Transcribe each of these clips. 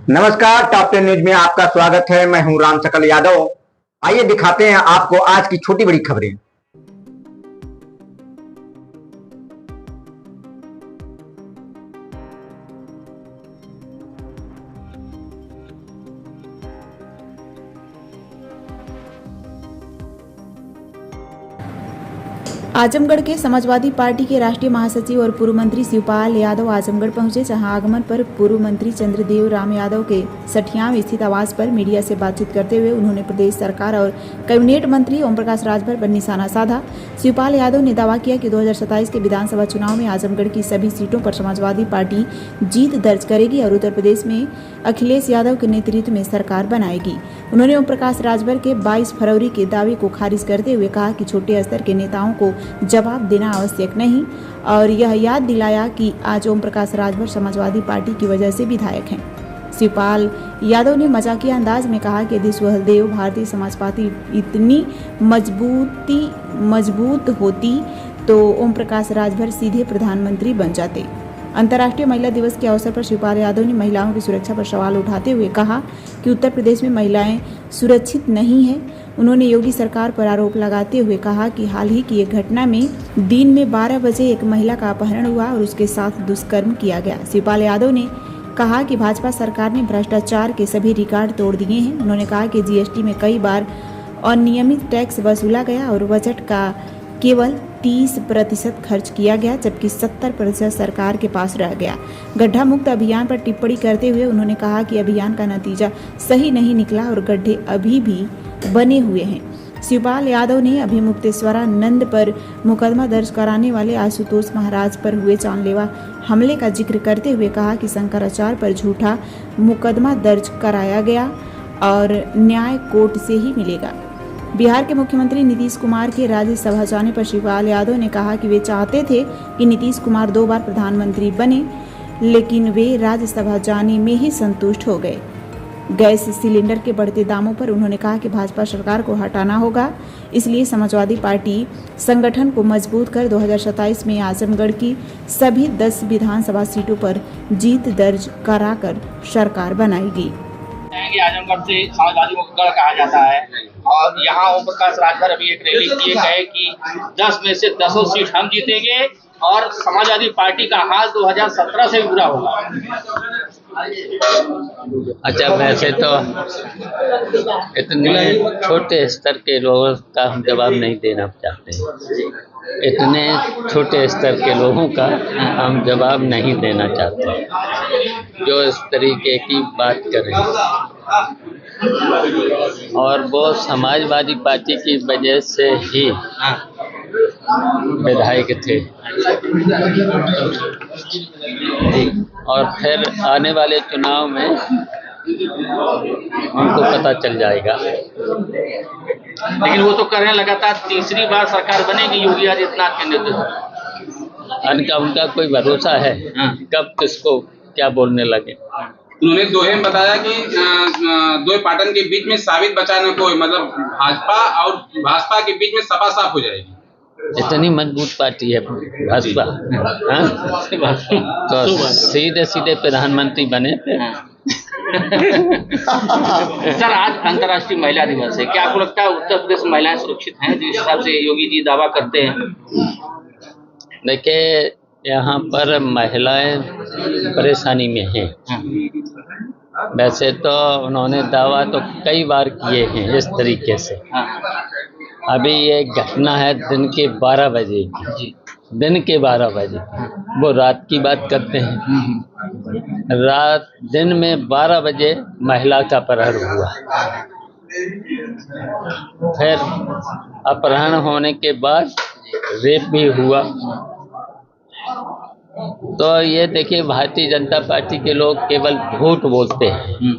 नमस्कार, top 10 news में आपका स्वागत है। मैं हूं राम सकल यादव। आइए दिखाते हैं आपको आज की छोटी बड़ी खबरें। आजमगढ़ के समाजवादी पार्टी के राष्ट्रीय महासचिव और पूर्व मंत्री शिवपाल यादव आजमगढ़ पहुंचे, जहां आगमन पर पूर्व मंत्री चंद्रदेव राम यादव के सठियाम स्थित आवास पर मीडिया से बातचीत करते हुए उन्होंने प्रदेश सरकार और कैबिनेट मंत्री ओम प्रकाश राजभर पर निशाना साधा। शिवपाल यादव ने दावा किया कि 2027 के विधानसभा चुनाव में आजमगढ़ की सभी सीटों पर समाजवादी पार्टी जीत दर्ज करेगी और उत्तर प्रदेश में अखिलेश यादव के नेतृत्व में सरकार बनाएगी। उन्होंने ओम प्रकाश राजभर के 22 फरवरी के दावे को खारिज करते हुए कहा कि छोटे स्तर के नेताओं को जवाब देना आवश्यक नहीं और यह याद दिलाया कि आज ओम प्रकाश राजभर समाजवादी पार्टी की वजह से विधायक हैं। शिवपाल यादव ने मजाकिया अंदाज में कहा कि यदि सुहलदेव भारतीय समाज पार्टी इतनी मजबूत होती तो ओम प्रकाश राजभर सीधे प्रधानमंत्री बन जाते। अंतर्राष्ट्रीय महिला दिवस के अवसर पर शिवपाल यादव ने महिलाओं की सुरक्षा पर सवाल उठाते हुए कहा कि उत्तर प्रदेश में महिलाएं सुरक्षित नहीं हैं। उन्होंने योगी सरकार पर आरोप लगाते हुए कहा कि हाल ही की एक घटना में दिन में 12 बजे एक महिला का अपहरण हुआ और उसके साथ दुष्कर्म किया गया। शिवपाल यादव ने कहा कि भाजपा सरकार ने भ्रष्टाचार के सभी रिकॉर्ड तोड़ दिए हैं। उन्होंने कहा कि जीएसटी में कई बार अनियमित टैक्स वसूला गया और बजट का केवल 30% खर्च किया गया, जबकि 70% सरकार के पास रह गया। गड्ढा मुक्त अभियान पर टिप्पणी करते हुए उन्होंने कहा कि अभियान का नतीजा सही नहीं निकला और गड्ढे अभी भी बने हुए हैं। शिवपाल यादव ने अभिमुक्तेश्वरानंद पर मुकदमा दर्ज कराने वाले आशुतोष महाराज पर हुए जानलेवा हमले का जिक्र करते हुए कहा कि शंकराचार्य पर झूठा मुकदमा दर्ज कराया गया और न्याय कोर्ट से ही मिलेगा। बिहार के मुख्यमंत्री नीतीश कुमार के राज्यसभा जाने पर शिवपाल यादव ने कहा कि वे चाहते थे कि नीतीश कुमार 2 बार प्रधानमंत्री बने, लेकिन वे राज्यसभा जाने में ही संतुष्ट हो गए। गैस सिलेंडर के बढ़ते दामों पर उन्होंने कहा कि भाजपा सरकार को हटाना होगा, इसलिए समाजवादी पार्टी संगठन को मजबूत कर 2027 में आजमगढ़ की सभी 10 विधानसभा सीटों पर जीत दर्ज कराकर सरकार बनाएगी। आजमगढ़ से समाजवादी को गढ़ कहा जाता है और यहाँ ओम प्रकाश राजभर अभी एक रैली किए गए कि 10 में से 10 सीट हम जीतेंगे और समाजवादी पार्टी का हाल 2017 से भी बुरा होगा। अच्छा, वैसे तो इतने छोटे स्तर के लोगों का हम जवाब नहीं देना चाहते हैं। इतने छोटे स्तर के लोगों का हम जवाब नहीं देना चाहते जो इस तरीके की बात करें, और वो समाजवादी पार्टी की वजह से ही विधायक थे और फिर आने वाले चुनाव में उनको पता चल जाएगा। लेकिन वो तो कर रहे हैं लगातार, तीसरी बार सरकार बनेगी योगी आदित्यनाथ के नेतृत्व। उनका कोई भरोसा है कब किसको क्या बोलने लगे। उन्होंने दोहे में बताया कि दो पाटन के बीच में साबित बचाने को, मतलब भाजपा के बीच में सपा साफ हो जाएगी। इतनी मजबूत पार्टी है भाजपा, तो सीधे सीधे प्रधानमंत्री बने। सर, आज अंतर्राष्ट्रीय महिला दिवस है, क्या आपको लगता है उत्तर प्रदेश में महिलाएं सुरक्षित हैं जिस हिसाब से योगी जी दावा करते हैं? देखिए, यहाँ पर महिलाएं परेशानी में हैं। वैसे तो उन्होंने दावा तो कई बार किए हैं इस तरीके से। अभी ये घटना है दिन के 12 बजे की, दिन के 12 बजे, वो रात की बात करते हैं। दिन में 12 बजे महिला का अपहरण हुआ। फिर अपहरण होने के बाद रेप भी हुआ। तो ये देखिए, भारतीय जनता पार्टी के लोग केवल झूठ बोलते हैं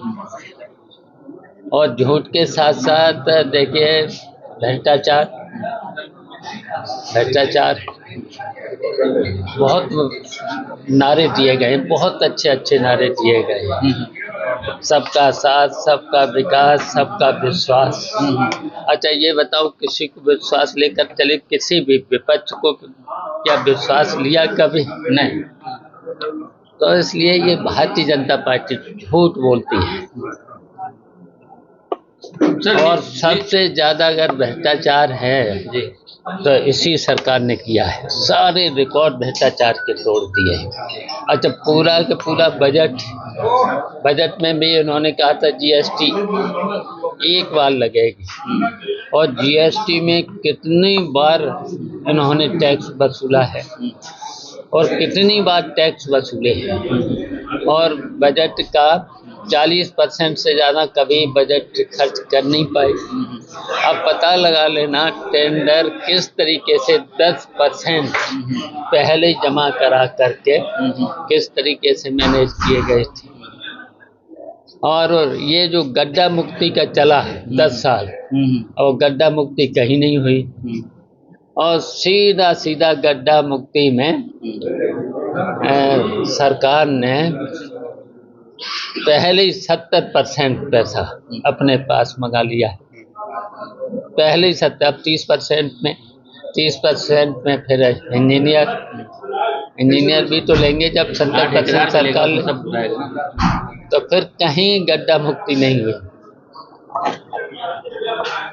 और झूठ के साथ साथ देखिए भ्रष्टाचार बहुत नारे दिए गए, बहुत अच्छे नारे दिए गए। सबका साथ, सबका विकास, सबका विश्वास। अच्छा, ये बताओ, किसी को विश्वास लेकर चले? किसी भी विपक्ष को क्या विश्वास लिया कभी? नहीं। तो इसलिए ये भारतीय जनता पार्टी झूठ बोलती है। और सबसे ज्यादा अगर भ्रष्टाचार है तो इसी सरकार ने किया है, सारे रिकॉर्ड भ्रष्टाचार के तोड़ दिए हैं। अच्छा, पूरा के पूरा बजट में भी उन्होंने कहा था जीएसटी एक बार लगेगी, और जीएसटी में कितनी बार इन्होंने टैक्स वसूला है और कितनी बार टैक्स वसूले हैं, और बजट का 40% से ज़्यादा कभी बजट खर्च कर नहीं पाए। अब पता लगा लेना टेंडर किस तरीके से 10% पहले जमा करा करके किस तरीके से मैनेज किए गए थे। और ये जो गड्ढा मुक्ति का चला 10 साल, और गड्ढा मुक्ति कहीं नहीं हुई, और सीधा सीधा गड्ढा मुक्ति में सरकार ने पहले ही 70% पैसा अपने पास मंगा लिया है। पहले ही 30% में 30% में फिर इंजीनियर भी तो लेंगे जब 70% सरकार ले, तो फिर कहीं गड्ढा मुक्ति नहीं हुई।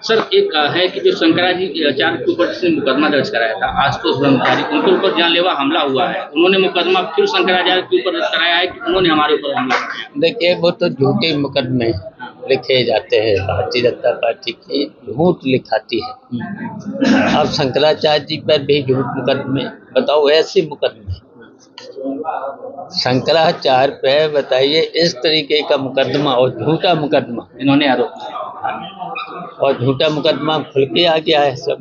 सर, एक है कि जो शंकराचार्य के ऊपर जिसने मुकदमा दर्ज कराया था, आशुतोष ब्रह्मचारी, उनके ऊपर जानलेवा हमला हुआ है। उन्होंने मुकदमा फिर शंकराचार्य के ऊपर दर्ज कराया है कि उन्होंने हमारे ऊपर हमला कराया। देखिए, वो तो झूठे मुकदमे लिखे जाते हैं, भारतीय जनता पार्टी की झूठ लिखाती है। अब शंकराचार्य जी पर भी झूठ मुकदमे, बताओ ऐसे मुकदमे शंकराचार्य पे, बताइए इस तरीके का मुकदमा और झूठा मुकदमा इन्होंने आरोप, और झूठा मुकदमा खुल के आ गया है सब।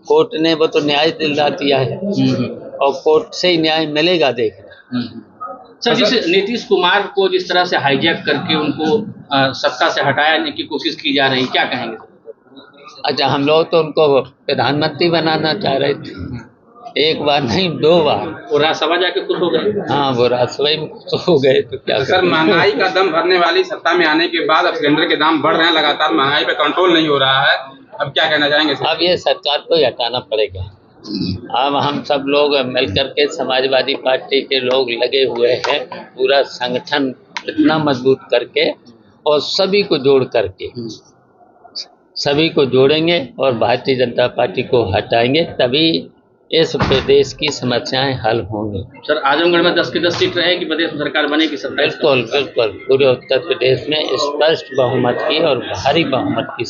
कोर्ट ने वो तो न्याय दिला दिया है, और कोर्ट से ही न्याय मिलेगा, देखना। सर, जिस नीतीश कुमार को जिस तरह से हाईजैक करके उनको सत्ता से हटाने की कोशिश की जा रही, क्या कहेंगे? अच्छा, हम लोग तो उनको प्रधानमंत्री बनाना चाह रहे थे, एक बार नहीं 2 बार। वो राज्यसभा जाके खुश हो गए। हाँ, वो राज्यसभा में खुश हो गए तो क्या। सर, महंगाई का दम भरने वाली सत्ता में आने के बाद अब सिलेंडर के दाम बढ़ रहे हैं लगातार, महंगाई पे कंट्रोल नहीं हो रहा है, अब क्या कहना चाहेंगे? अब ये सरकार को ही हटाना पड़ेगा। अब हम सब लोग मिल करके, समाजवादी पार्टी के लोग लगे हुए हैं, पूरा संगठन इतना मजबूत करके और सभी को जोड़ करके, सभी को जोड़ेंगे और भारतीय जनता पार्टी को हटाएंगे, तभी इस प्रदेश की समस्याएं हल होंगी। सर, आजमगढ़ में 10 की 10 सीट रहेगी, प्रदेश में सरकार बनेगी। बिल्कुल बिल्कुल, पूरे उत्तर प्रदेश में स्पष्ट बहुमत की और भारी बहुमत की